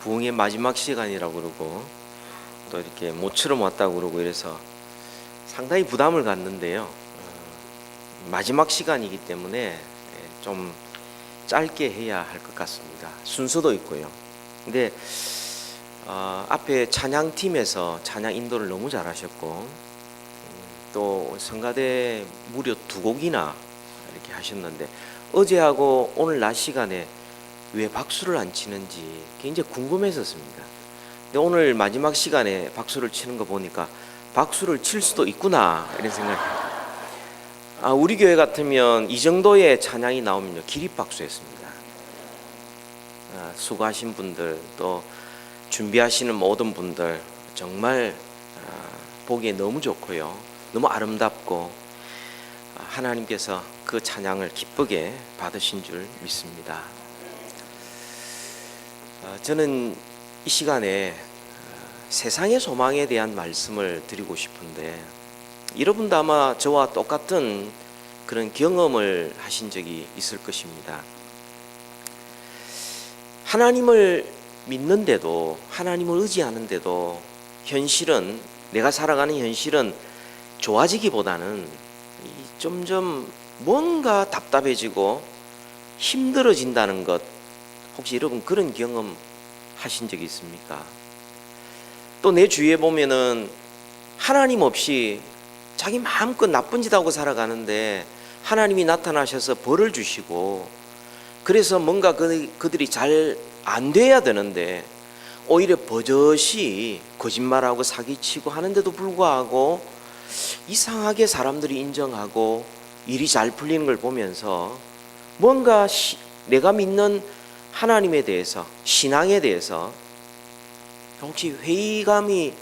부흥의 마지막 시간이라고 그러고 또 이렇게 모처럼 왔다고 그러고 이래서 상당히 부담을 갖는데요. 마지막 시간이기 때문에 좀 짧게 해야 할 것 같습니다. 순서도 있고요. 근데 앞에 찬양팀에서 찬양 인도를 너무 잘하셨고 또 성가대 무려 2곡이나 이렇게 하셨는데 어제하고 오늘 낮 시간에 왜 박수를 안 치는지 굉장히 궁금했었습니다. 근데 오늘 마지막 시간에 박수를 치는 거 보니까 박수를 칠 수도 있구나 이런 생각이 듭니다. 우리 교회 같으면 이 정도의 찬양이 나오면요 기립박수였습니다. 수고하신 분들 또 준비하시는 모든 분들 정말 보기에 너무 좋고요, 너무 아름답고 하나님께서 그 찬양을 기쁘게 받으신 줄 믿습니다. 저는 이 시간에 세상의 소망에 대한 말씀을 드리고 싶은데, 여러분도 아마 저와 똑같은 그런 경험을 하신 적이 있을 것입니다. 하나님을 믿는데도, 하나님을 의지하는데도 현실은, 내가 살아가는 현실은 좋아지기보다는 점점 뭔가 답답해지고 힘들어진다는 것, 혹시 여러분 그런 경험 하신 적이 있습니까? 또 내 주위에 보면은 하나님 없이 자기 마음껏 나쁜 짓 하고 살아가는데 하나님이 나타나셔서 벌을 주시고, 그래서 뭔가 그들이 잘 안 돼야 되는데 오히려 버젓이 거짓말하고 사기치고 하는데도 불구하고 이상하게 사람들이 인정하고 일이 잘 풀리는 걸 보면서 뭔가 내가 믿는 하나님에 대해서, 신앙에 대해서 혹시 회의감이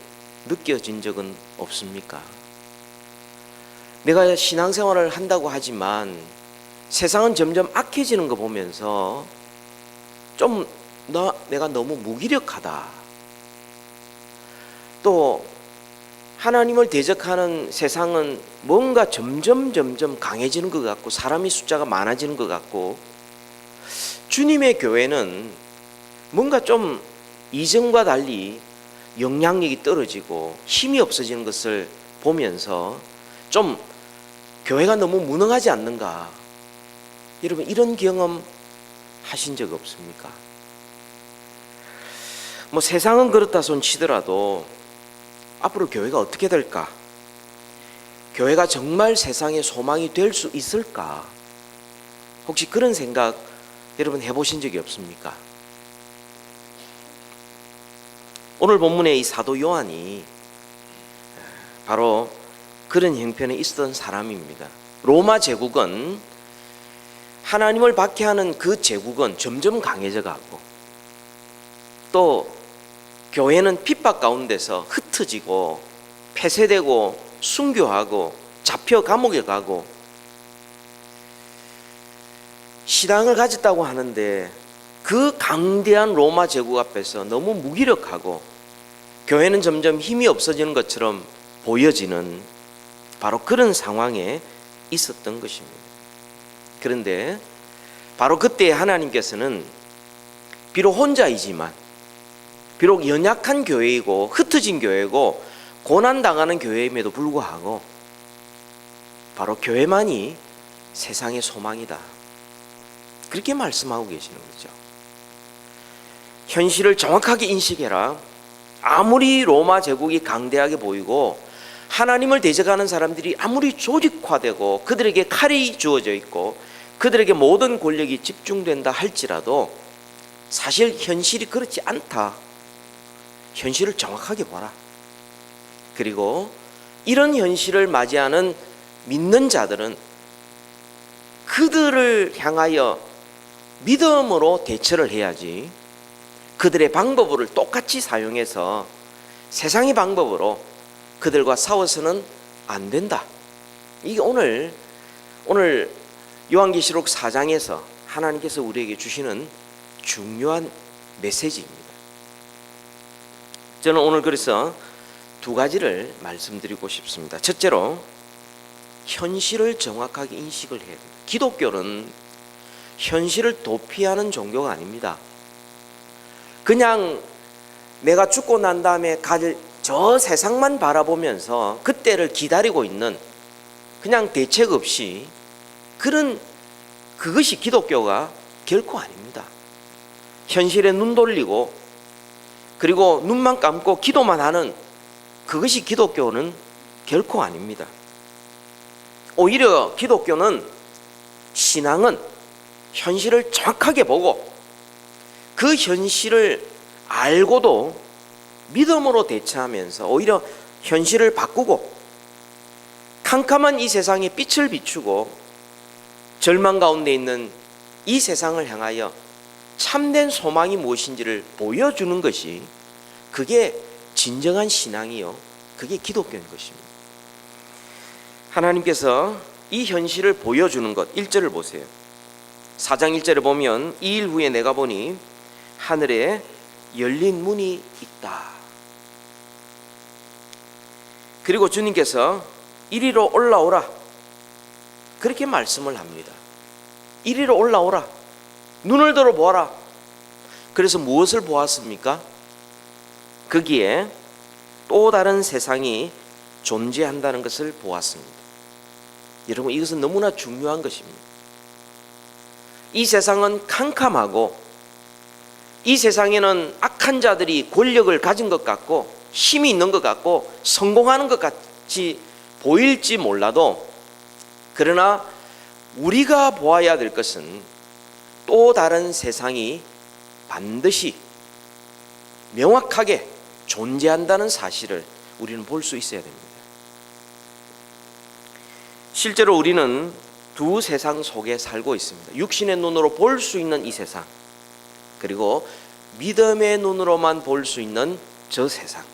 느껴진 적은 없습니까? 내가 신앙생활을 한다고 하지만 세상은 점점 악해지는 거 보면서 좀 내가 너무 무기력하다. 또 하나님을 대적하는 세상은 뭔가 점점 강해지는 것 같고 사람의 숫자가 많아지는 것 같고, 주님의 교회는 뭔가 좀 이전과 달리 영향력이 떨어지고 힘이 없어지는 것을 보면서 좀 교회가 너무 무능하지 않는가. 여러분 이런 경험 하신 적 없습니까? 뭐 세상은 그렇다 손 치더라도 앞으로 교회가 어떻게 될까? 교회가 정말 세상의 소망이 될 수 있을까? 혹시 그런 생각 여러분 해보신 적이 없습니까? 오늘 본문의 이 사도 요한이 바로 그런 형편에 있었던 사람입니다. 로마 제국은, 하나님을 박해하는 그 제국은 점점 강해져 가고, 또 교회는 핍박 가운데서 흩어지고 폐쇄되고 순교하고 잡혀 감옥에 가고, 신앙을 가졌다고 하는데 그 강대한 로마 제국 앞에서 너무 무기력하고 교회는 점점 힘이 없어지는 것처럼 보여지는 바로 그런 상황에 있었던 것입니다. 그런데 바로 그때 하나님께서는 비록 혼자이지만, 비록 연약한 교회이고 흩어진 교회고 고난당하는 교회임에도 불구하고 바로 교회만이 세상의 소망이다, 그렇게 말씀하고 계시는 거죠. 현실을 정확하게 인식해라. 아무리 로마 제국이 강대하게 보이고 하나님을 대적하는 사람들이 아무리 조직화되고 그들에게 칼이 주어져 있고 그들에게 모든 권력이 집중된다 할지라도 사실 현실이 그렇지 않다. 현실을 정확하게 보라. 그리고 이런 현실을 맞이하는 믿는 자들은 그들을 향하여 믿음으로 대처를 해야지, 그들의 방법을 똑같이 사용해서 세상의 방법으로 그들과 싸워서는 안 된다. 이게 오늘 요한계시록 4장에서 하나님께서 우리에게 주시는 중요한 메시지입니다. 저는 오늘 그래서 2가지를 말씀드리고 싶습니다. 첫째로, 현실을 정확하게 인식을 해야 됩니다. 기독교는 현실을 도피하는 종교가 아닙니다. 그냥 내가 죽고 난 다음에 갈 저 세상만 바라보면서 그때를 기다리고 있는, 그냥 대책 없이 그것이 기독교가 결코 아닙니다. 현실에 눈 돌리고 그리고 눈만 감고 기도만 하는 그것이 기독교는 결코 아닙니다. 오히려 기독교는, 신앙은 현실을 정확하게 보고 그 현실을 알고도 믿음으로 대처하면서 오히려 현실을 바꾸고 캄캄한 이 세상에 빛을 비추고 절망 가운데 있는 이 세상을 향하여 참된 소망이 무엇인지를 보여주는 것이, 그게 진정한 신앙이요, 그게 기독교인 것입니다. 하나님께서 이 현실을 보여주는 것, 1절을 보세요. 4장 1절에 보면 2일 후에 내가 보니 하늘에 열린 문이 있다. 그리고 주님께서 이리로 올라오라, 그렇게 말씀을 합니다. 이리로 올라오라, 눈을 들어 보아라. 그래서 무엇을 보았습니까? 거기에 또 다른 세상이 존재한다는 것을 보았습니다. 여러분, 이것은 너무나 중요한 것입니다. 이 세상은 캄캄하고 이 세상에는 악한 자들이 권력을 가진 것 같고 힘이 있는 것 같고 성공하는 것 같이 보일지 몰라도, 그러나 우리가 보아야 될 것은 또 다른 세상이 반드시 명확하게 존재한다는 사실을 우리는 볼 수 있어야 됩니다. 실제로 우리는 두 세상 속에 살고 있습니다. 육신의 눈으로 볼 수 있는 이 세상, 그리고 믿음의 눈으로만 볼 수 있는 저 세상,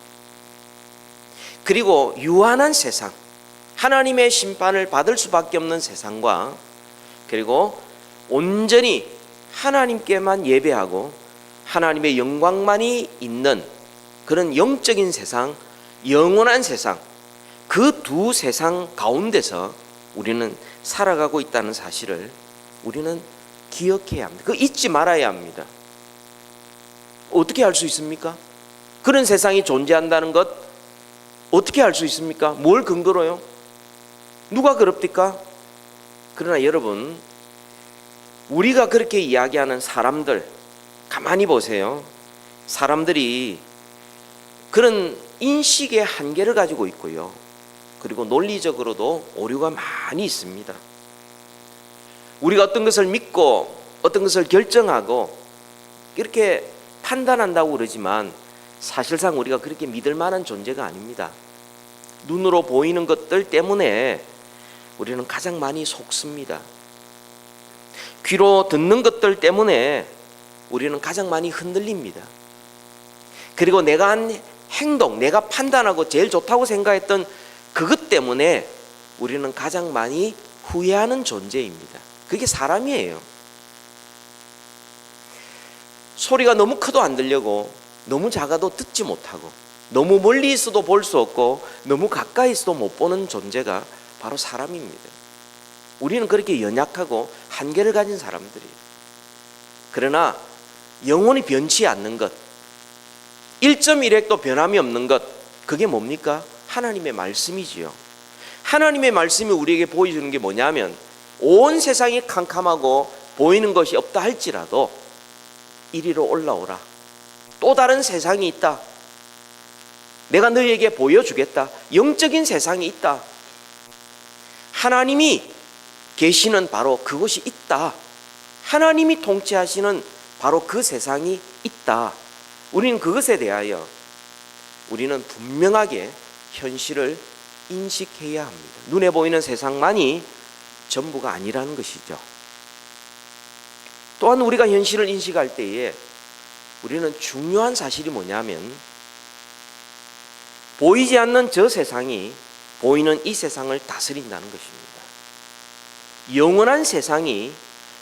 그리고 유한한 세상, 하나님의 심판을 받을 수밖에 없는 세상과, 그리고 온전히 하나님께만 예배하고 하나님의 영광만이 있는 그런 영적인 세상, 영원한 세상, 그 두 세상 가운데서 우리는 살아가고 있다는 사실을 우리는 기억해야 합니다. 그거 잊지 말아야 합니다. 어떻게 알 수 있습니까? 그런 세상이 존재한다는 것 어떻게 알 수 있습니까? 뭘 근거로요? 누가 그럽니까? 그러나 여러분, 우리가 그렇게 이야기하는 사람들 가만히 보세요. 사람들이 그런 인식의 한계를 가지고 있고요, 그리고 논리적으로도 오류가 많이 있습니다. 우리가 어떤 것을 믿고 어떤 것을 결정하고 이렇게 판단한다고 그러지만 사실상 우리가 그렇게 믿을 만한 존재가 아닙니다. 눈으로 보이는 것들 때문에 우리는 가장 많이 속습니다. 귀로 듣는 것들 때문에 우리는 가장 많이 흔들립니다. 그리고 내가 한 행동, 내가 판단하고 제일 좋다고 생각했던 그것 때문에 우리는 가장 많이 후회하는 존재입니다. 그게 사람이에요. 소리가 너무 커도 안 들려고, 너무 작아도 듣지 못하고, 너무 멀리 있어도 볼 수 없고 너무 가까이 있어도 못 보는 존재가 바로 사람입니다. 우리는 그렇게 연약하고 한계를 가진 사람들이에요. 그러나 영원히 변치 않는 것, 1.1핵도 변함이 없는 것, 그게 뭡니까? 하나님의 말씀이지요. 하나님의 말씀이 우리에게 보여주는 게 뭐냐면, 온 세상이 캄캄하고 보이는 것이 없다 할지라도 이리로 올라오라, 또 다른 세상이 있다, 내가 너희에게 보여주겠다, 영적인 세상이 있다, 하나님이 계시는 바로 그것이 있다, 하나님이 통치하시는 바로 그 세상이 있다. 우리는 그것에 대하여 우리는 분명하게 현실을 인식해야 합니다. 눈에 보이는 세상만이 전부가 아니라는 것이죠. 또한 우리가 현실을 인식할 때에 우리는 중요한 사실이 뭐냐면, 보이지 않는 저 세상이 보이는 이 세상을 다스린다는 것입니다. 영원한 세상이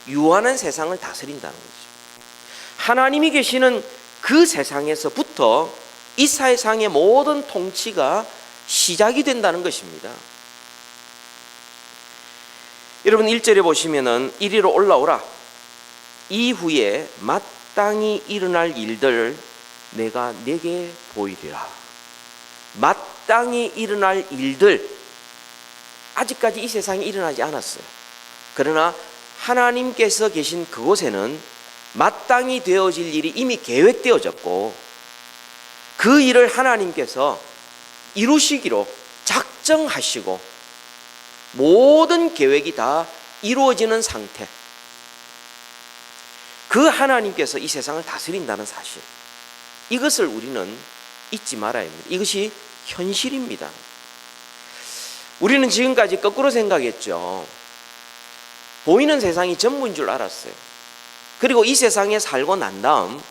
유한한 세상을 다스린다는 거죠. 하나님이 계시는 그 세상에서부터 이 세상의 모든 통치가 시작이 된다는 것입니다. 여러분 1절에 보시면은 이리로 올라오라, 이후에 마땅히 일어날 일들 내가 내게 보이리라. 마땅히 일어날 일들, 아직까지 이 세상에 일어나지 않았어요. 그러나 하나님께서 계신 그곳에는 마땅히 되어질 일이 이미 계획되어졌고, 그 일을 하나님께서 이루시기로 작정하시고 모든 계획이 다 이루어지는 상태, 그 하나님께서 이 세상을 다스린다는 사실, 이것을 우리는 잊지 말아야 합니다. 이것이 현실입니다. 우리는 지금까지 거꾸로 생각했죠. 보이는 세상이 전부인 줄 알았어요. 그리고 이 세상에 살고 난 다음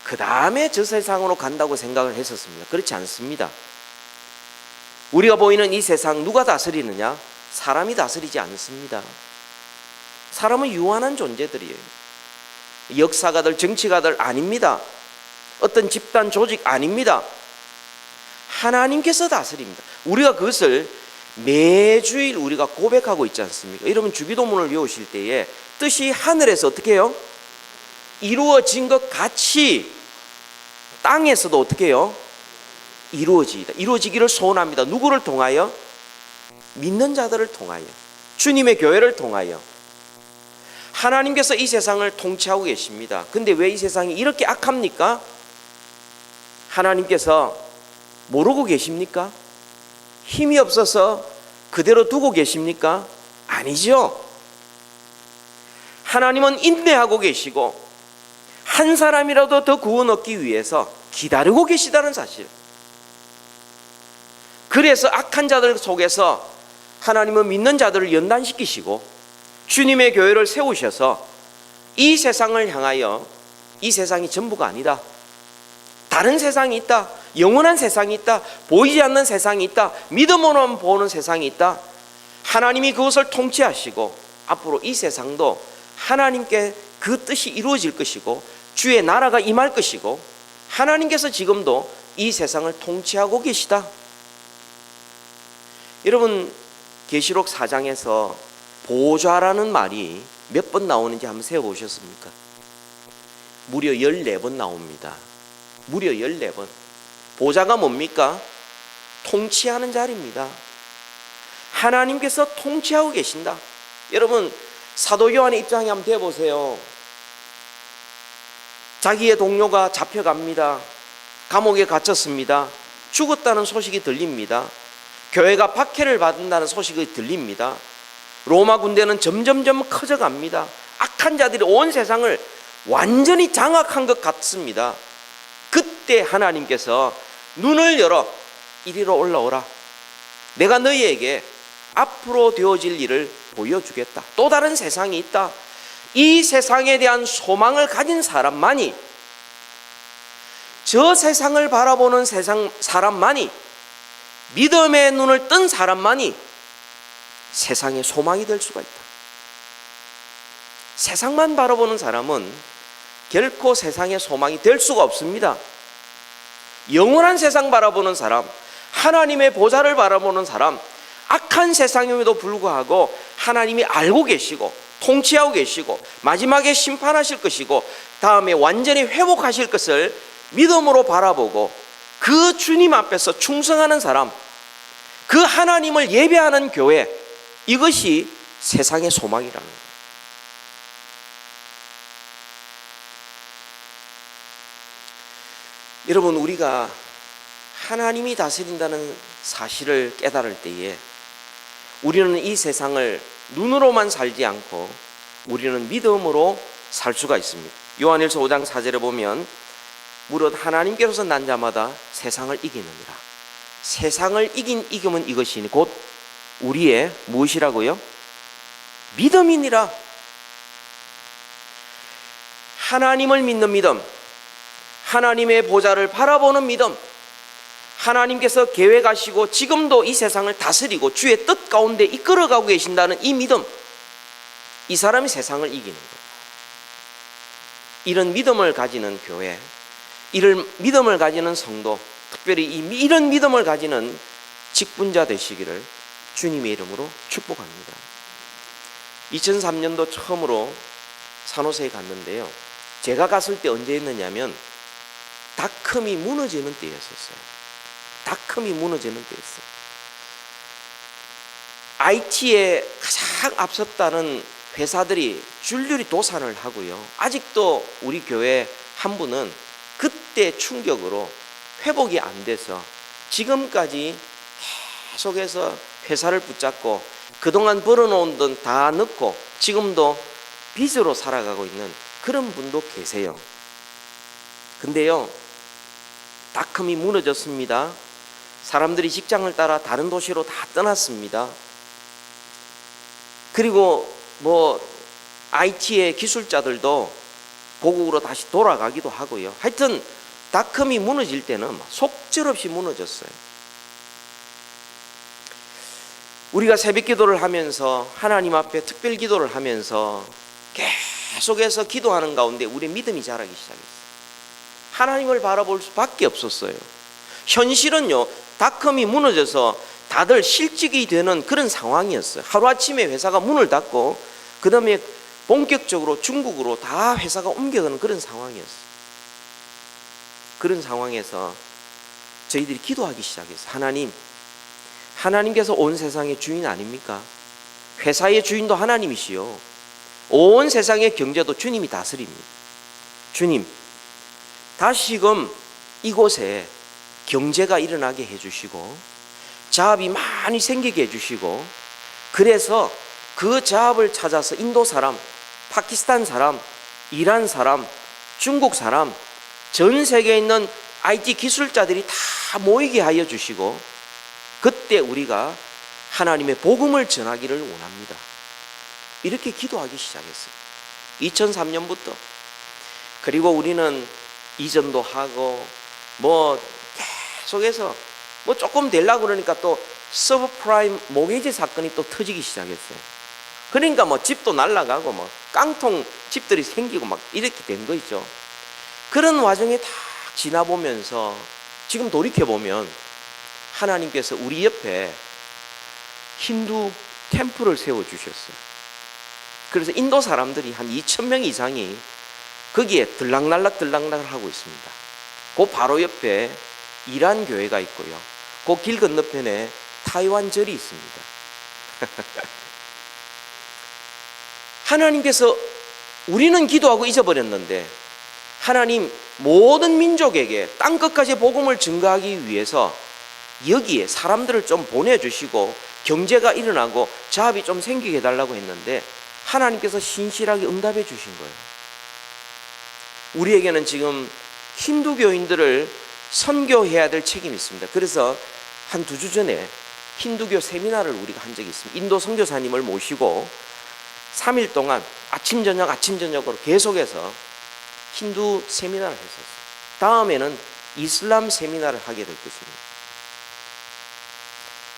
그 다음에 저 세상으로 간다고 생각을 했었습니다. 그렇지 않습니다. 우리가 보이는 이 세상 누가 다스리느냐? 사람이 다스리지 않습니다. 사람은 유한한 존재들이에요. 역사가들, 정치가들 아닙니다. 어떤 집단 조직 아닙니다. 하나님께서 다스립니다. 우리가 그것을 매주일 우리가 고백하고 있지 않습니까? 여러분 주기도문을 외우실 때에 뜻이 하늘에서 어떻게 해요? 이루어진 것 같이 땅에서도 어떻게 해요? 이루어지기를 소원합니다. 누구를 통하여? 믿는 자들을 통하여, 주님의 교회를 통하여. 하나님께서 이 세상을 통치하고 계십니다. 근데 왜 이 세상이 이렇게 악합니까? 하나님께서 모르고 계십니까? 힘이 없어서 그대로 두고 계십니까? 아니죠. 하나님은 인내하고 계시고 한 사람이라도 더 구원 얻기 위해서 기다리고 계시다는 사실. 그래서 악한 자들 속에서 하나님은 믿는 자들을 연단시키시고 주님의 교회를 세우셔서 이 세상을 향하여, 이 세상이 전부가 아니다, 다른 세상이 있다, 영원한 세상이 있다, 보이지 않는 세상이 있다, 믿음으로만 보는 세상이 있다, 하나님이 그것을 통치하시고 앞으로 이 세상도 하나님께 그 뜻이 이루어질 것이고 주의 나라가 임할 것이고 하나님께서 지금도 이 세상을 통치하고 계시다. 여러분 계시록 4장에서 보좌라는 말이 몇 번 나오는지 한번 세어보셨습니까? 무려 14번 나옵니다. 무려 14번. 보좌가 뭡니까? 통치하는 자리입니다. 하나님께서 통치하고 계신다. 여러분 사도 요한의 입장에 한번 대보세요. 자기의 동료가 잡혀갑니다. 감옥에 갇혔습니다. 죽었다는 소식이 들립니다. 교회가 박해를 받는다는 소식이 들립니다. 로마 군대는 점점점 커져갑니다. 악한 자들이 온 세상을 완전히 장악한 것 같습니다. 그때 하나님께서 눈을 열어 이리로 올라오라. 내가 너희에게 앞으로 되어질 일을 보여주겠다. 또 다른 세상이 있다. 이 세상에 대한 소망을 가진 사람만이, 저 세상을 바라보는 사람만이, 믿음의 눈을 뜬 사람만이 세상의 소망이 될 수가 있다. 세상만 바라보는 사람은 결코 세상의 소망이 될 수가 없습니다. 영원한 세상 바라보는 사람, 하나님의 보좌를 바라보는 사람, 악한 세상임에도 불구하고 하나님이 알고 계시고 통치하고 계시고 마지막에 심판하실 것이고 다음에 완전히 회복하실 것을 믿음으로 바라보고 그 주님 앞에서 충성하는 사람, 그 하나님을 예배하는 교회, 이것이 세상의 소망이라는 거예요. 여러분 우리가 하나님이 다스린다는 사실을 깨달을 때에 우리는 이 세상을 눈으로만 살지 않고 우리는 믿음으로 살 수가 있습니다. 요한일서 5장 4절에 보면 무릇 하나님께로서 난 자마다 세상을 이기느니라. 세상을 이김은 이것이니 곧 우리의 무엇이라고요? 믿음이니라. 하나님을 믿는 믿음, 하나님의 보좌를 바라보는 믿음, 하나님께서 계획하시고 지금도 이 세상을 다스리고 주의 뜻 가운데 이끌어가고 계신다는 이 믿음, 이 사람이 세상을 이기는 거예요. 이런 믿음을 가지는 교회, 이런 믿음을 가지는 성도, 특별히 이런 믿음을 가지는 직분자 되시기를 주님의 이름으로 축복합니다. 2003년도 처음으로 산호세에 갔는데요. 제가 갔을 때 언제였느냐면 닷컴이 무너지는 때였었어요. 닷컴이 무너지는 때였어요. IT에 가장 앞섰다는 회사들이 줄줄이 도산을 하고요. 아직도 우리 교회 한 분은 그때 충격으로 회복이 안 돼서 지금까지 계속해서 회사를 붙잡고 그동안 벌어놓은 돈 다 넣고 지금도 빚으로 살아가고 있는 그런 분도 계세요. 근데요, 닷컴이 무너졌습니다. 사람들이 직장을 따라 다른 도시로 다 떠났습니다. 그리고 IT의 기술자들도 고국으로 다시 돌아가기도 하고요. 하여튼 닷컴이 무너질 때는 속절없이 무너졌어요. 우리가 새벽 기도를 하면서 하나님 앞에 특별 기도를 하면서 계속해서 기도하는 가운데 우리의 믿음이 자라기 시작했어요. 하나님을 바라볼 수밖에 없었어요. 현실은요, 닷컴이 무너져서 다들 실직이 되는 그런 상황이었어요. 하루아침에 회사가 문을 닫고 그 다음에 본격적으로 중국으로 다 회사가 옮겨가는 그런 상황이었어요. 그런 상황에서 저희들이 기도하기 시작했어요. 하나님께서 온 세상의 주인 아닙니까? 회사의 주인도 하나님이시요, 온 세상의 경제도 주님이 다스립니다. 주님, 다시금 이곳에 경제가 일어나게 해주시고 자업이 많이 생기게 해주시고, 그래서 그 자업을 찾아서 인도 사람, 파키스탄 사람, 이란 사람, 중국 사람, 전 세계에 있는 IT 기술자들이 다 모이게 하여 주시고, 그때 우리가 하나님의 복음을 전하기를 원합니다. 이렇게 기도하기 시작했어요. 2003년부터. 그리고 우리는 이전도 하고 계속해서 조금 되려고 그러니까 또 서브프라임 모기지 사건이 또 터지기 시작했어요. 그러니까 집도 날아가고 깡통 집들이 생기고 이렇게 된 거 있죠. 그런 와중에 다 지나보면서 지금 돌이켜보면 하나님께서 우리 옆에 힌두 템플을 세워주셨어요. 그래서 인도 사람들이 한 2,000명 이상이 거기에 들락날락 하고 있습니다. 그 바로 옆에 이란 교회가 있고요. 그 길 건너편에 타이완 절이 있습니다. 하나님께서, 우리는 기도하고 잊어버렸는데 하나님 모든 민족에게 땅끝까지 복음을 증거하기 위해서 여기에 사람들을 좀 보내주시고 경제가 일어나고 자업이 좀 생기게 해달라고 했는데 하나님께서 신실하게 응답해 주신 거예요. 우리에게는 지금 힌두교인들을 선교해야 될 책임이 있습니다. 그래서 한 2주 전에 힌두교 세미나를 우리가 한 적이 있습니다. 인도 선교사님을 모시고 3일 동안 아침 저녁으로 계속해서 힌두 세미나를 했었어요. 다음에는 이슬람 세미나를 하게 될 것입니다.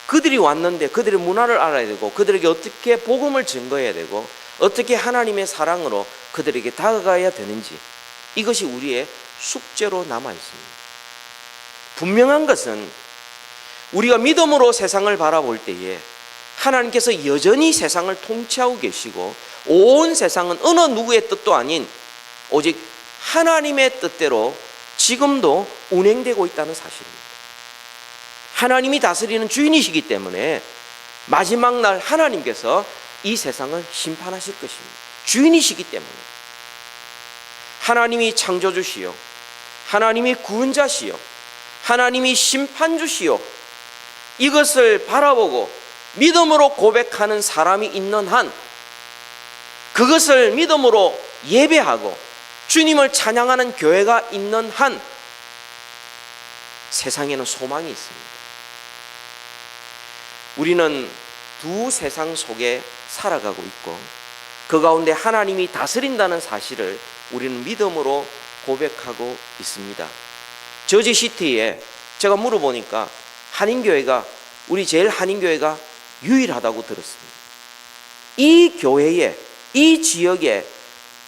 그들이 왔는데 그들의 문화를 알아야 되고 그들에게 어떻게 복음을 증거해야 되고 어떻게 하나님의 사랑으로 그들에게 다가가야 되는지, 이것이 우리의 숙제로 남아 있습니다. 분명한 것은 우리가 믿음으로 세상을 바라볼 때에 하나님께서 여전히 세상을 통치하고 계시고 온 세상은 어느 누구의 뜻도 아닌 오직 하나님의 뜻대로 지금도 운행되고 있다는 사실입니다. 하나님이 다스리는 주인이시기 때문에 마지막 날 하나님께서 이 세상을 심판하실 것입니다. 주인이시기 때문에. 하나님이 창조주시요, 하나님이 구원자시요, 하나님이 심판주시요, 이것을 바라보고 믿음으로 고백하는 사람이 있는 한, 그것을 믿음으로 예배하고 주님을 찬양하는 교회가 있는 한 세상에는 소망이 있습니다. 우리는 두 세상 속에 살아가고 있고 그 가운데 하나님이 다스린다는 사실을 우리는 믿음으로 고백하고 있습니다. 저지시티에 제가 물어보니까 한인교회가, 우리 제일 한인교회가 유일하다고 들었습니다. 이 교회에, 이 지역에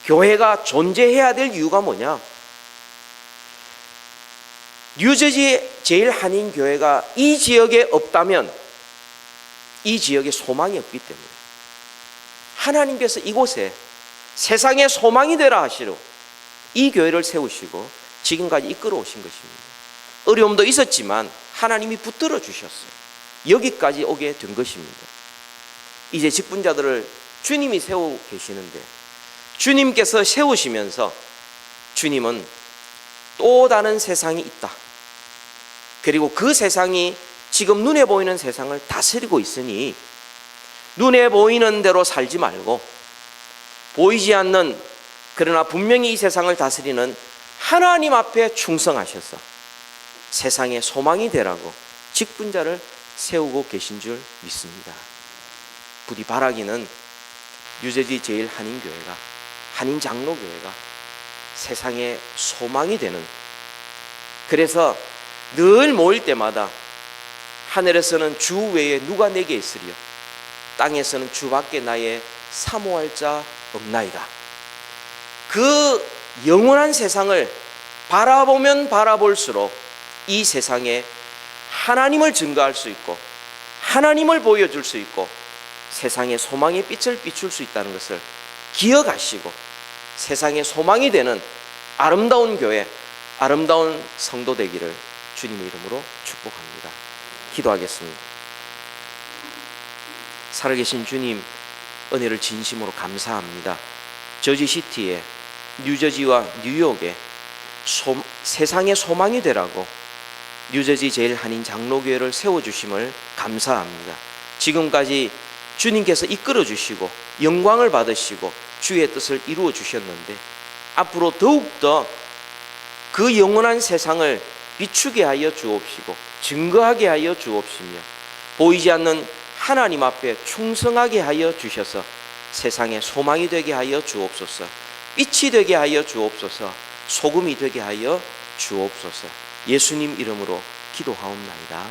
교회가 존재해야 될 이유가 뭐냐? 뉴저지 제일 한인교회가 이 지역에 없다면 이 지역에 소망이 없기 때문에 하나님께서 이곳에 세상의 소망이 되라 하시로 이 교회를 세우시고 지금까지 이끌어 오신 것입니다. 어려움도 있었지만 하나님이 붙들어 주셨어요. 여기까지 오게 된 것입니다. 이제 직분자들을 주님이 세우고 계시는데, 주님께서 세우시면서 주님은 또 다른 세상이 있다, 그리고 그 세상이 지금 눈에 보이는 세상을 다스리고 있으니 눈에 보이는 대로 살지 말고 보이지 않는, 그러나 분명히 이 세상을 다스리는 하나님 앞에 충성하셔서 세상의 소망이 되라고 직분자를 세우고 계신 줄 믿습니다. 부디 바라기는 뉴저지 제일 한인교회가, 한인장로교회가 세상의 소망이 되는, 그래서 늘 모일 때마다 하늘에서는 주 외에 누가 내게 있으리요, 땅에서는 주밖에 나의 사모할 자 없나이다. 그 영원한 세상을 바라보면 바라볼수록 이 세상에 하나님을 증거할 수 있고 하나님을 보여줄 수 있고 세상의 소망의 빛을 비출 수 있다는 것을 기억하시고 세상의 소망이 되는 아름다운 교회, 아름다운 성도 되기를 주님의 이름으로 축복합니다. 기도하겠습니다. 살아계신 주님, 은혜를 진심으로 감사합니다. 저지시티에, 뉴저지와 뉴욕에 세상의 소망이 되라고 뉴저지 제일 한인 장로교회를 세워주심을 감사합니다. 지금까지 주님께서 이끌어 주시고 영광을 받으시고 주의 뜻을 이루어 주셨는데, 앞으로 더욱더 그 영원한 세상을 비추게 하여 주옵시고 증거하게 하여 주옵시며 보이지 않는 하나님 앞에 충성하게 하여 주셔서 세상의 소망이 되게 하여 주옵소서, 빛이 되게 하여 주옵소서, 소금이 되게 하여 주옵소서. 예수님 이름으로 기도하옵나이다.